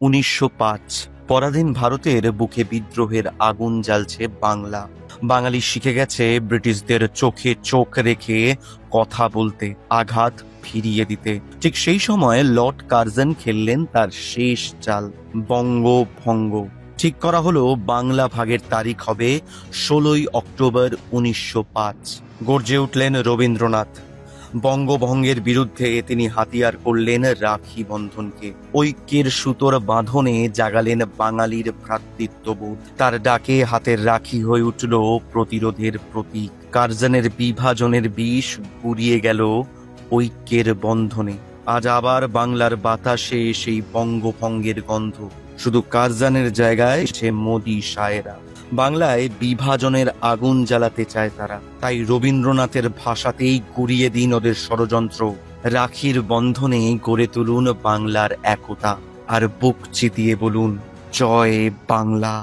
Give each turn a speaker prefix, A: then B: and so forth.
A: 1905 পরাধীন ভারতের বুকে বিদ্রোহের আগুন জ্বালছে বাংলা। বাঙালি শিখে গেছে ব্রিটিশদের চোখে চোখ রেখে কথা বলতে, আঘাত ফিরিয়ে দিতে। ঠিক সেই সময় লর্ড কার্জন খেললেন তার শেষ চাল, বঙ্গভঙ্গ। ঠিক করা হলো বাংলা ভাগের তারিখ হবে 16ই অক্টোবর 1905। গর্জে উঠলেন রবীন্দ্রনাথ। বঙ্গভঙ্গের বিরুদ্ধে তিনি হাতিয়ার করলেন রাখি বন্ধনকে। ঐক্যের সুতোর বাঁধনে জাগালেন বাঙালির ভ্রাতৃত্ববোধ। তার ডাকে হাতের রাখি হয়ে উঠল প্রতিরোধের প্রতীক। কার্জনের বিভাজনের বিষ গুড়িয়ে গেল ঐক্যের বন্ধনে। আজ আবার বাংলার বাতাসে সেই বঙ্গভঙ্গের গন্ধ। শুধু কার্জনের জায়গায় সে মোদি সায়েরা। বাংলায় বিভাজনের আগুন জ্বালাতে চায় তারা। তাই রবীন্দ্রনাথের ভাষাতেই গুড়িয়ে দিন ওদের ষড়যন্ত্র। রাখির বন্ধনে গড়ে তুলুন বাংলার একতা, আর বুক চিতিয়ে বলুন, জয় বাংলা।